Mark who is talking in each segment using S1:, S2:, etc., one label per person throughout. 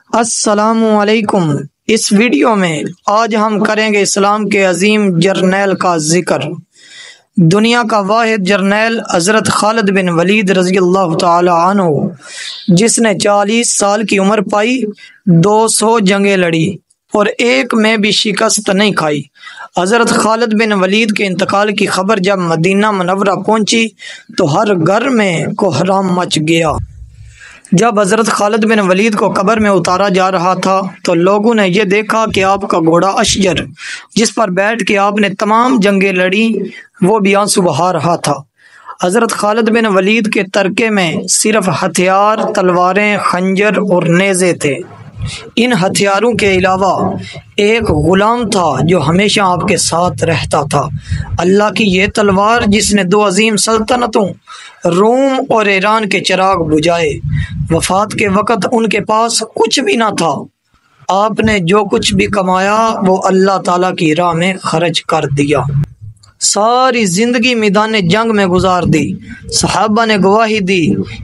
S1: السلام علیکم۔ اس ویڈیو میں آج ہم کریں گے اسلام کے عظیم جرنیل کا ذکر۔ دنیا کا واحد جرنیل حضرت خالد بن ولید رضی اللہ تعالی عنہ، جس نے 40 سال کی عمر پائی، 200 جنگیں لڑی اور ایک میں بھی شکست نہیں کھائی۔ حضرت خالد بن ولید کے انتقال کی خبر جب مدینہ منورہ پہنچی تو ہر گھر میں کوہرام مچ گیا۔ جب حضرت خالد بن ولید کو قبر میں اتارا جا رہا تھا تو لوگوں نے یہ دیکھا کہ آپ کا گھوڑا اشجر، جس پر بیٹھ کے آپ نے تمام جنگیں لڑی، وہ بھی آنسو بہا رہا تھا۔ حضرت خالد بن ولید کے ترکے میں صرف ہتھیار، تلواریں، خنجر اور نیزے تھے۔ ان ہتھیاروں کے علاوہ ایک غلام تھا جو ہمیشہ آپ کے ساتھ رہتا تھا۔ اللہ کی یہ تلوار جس نے 2 عظیم سلطنتوں روم اور ایران کے چراغ بجھائے۔ وفات کے وقت ان کے پاس کچھ بھی نہ تھا۔ آپ نے جو کچھ بھی کمایا وہ اللہ تعالیٰ کی راہ میں خرچ کر دیا۔ ساری زندگی میدان جنگ میں گزار دی۔ صحابہ نے گواہی دی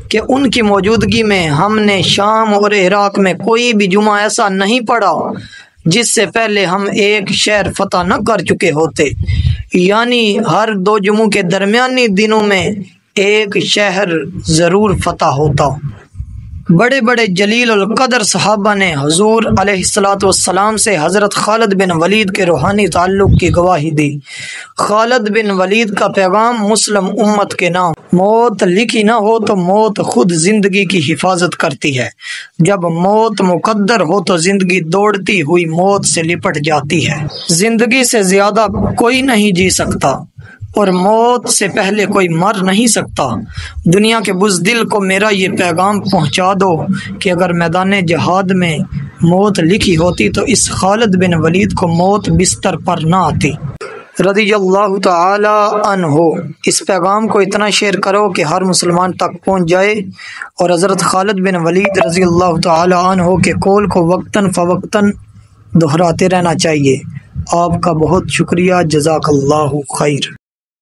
S1: کہ ان کی موجودگی میں ہم نے شام اور عراق میں کوئی بھی جمعہ ایسا نہیں پڑھا جس سے پہلے ہم ایک شہر فتح نہ کر چکے ہوتے، یعنی ہر 2 جمعوں کے درمیانی دنوں میں ایک شہر ضرور فتح ہوتا۔ بڑے بڑے جلیل القدر صحابہ نے حضور علیہ السلام سے حضرت خالد بن ولید کے روحانی تعلق کی گواہی دی۔ خالد بن ولید کا پیغام مسلم امت کے نام: موت لکھی نہ ہو تو موت خود زندگی کی حفاظت کرتی ہے۔ جب موت مقدر ہو تو زندگی دوڑتی ہوئی موت سے لپٹ جاتی ہے۔ زندگی سے زیادہ کوئی نہیں جی سکتا اور موت سے پہلے کوئی مر نہیں سکتا۔ دنیا کے بزدل کو میرا یہ پیغام پہنچا دو کہ اگر میدان جہاد میں موت لکھی ہوتی تو اس خالد بن ولید کو موت بستر پر نہ آتی۔ رضی اللہ تعالی عنہ۔ اس پیغام کو اتنا شیئر کرو کہ ہر مسلمان تک پہنچ جائے اور حضرت خالد بن ولید رضی اللہ تعالی عنہ کے قول کو وقتاً فوقتاً دہراتے رہنا چاہیے۔ آپ کا بہت شکریہ۔ جزاک اللہ خیر۔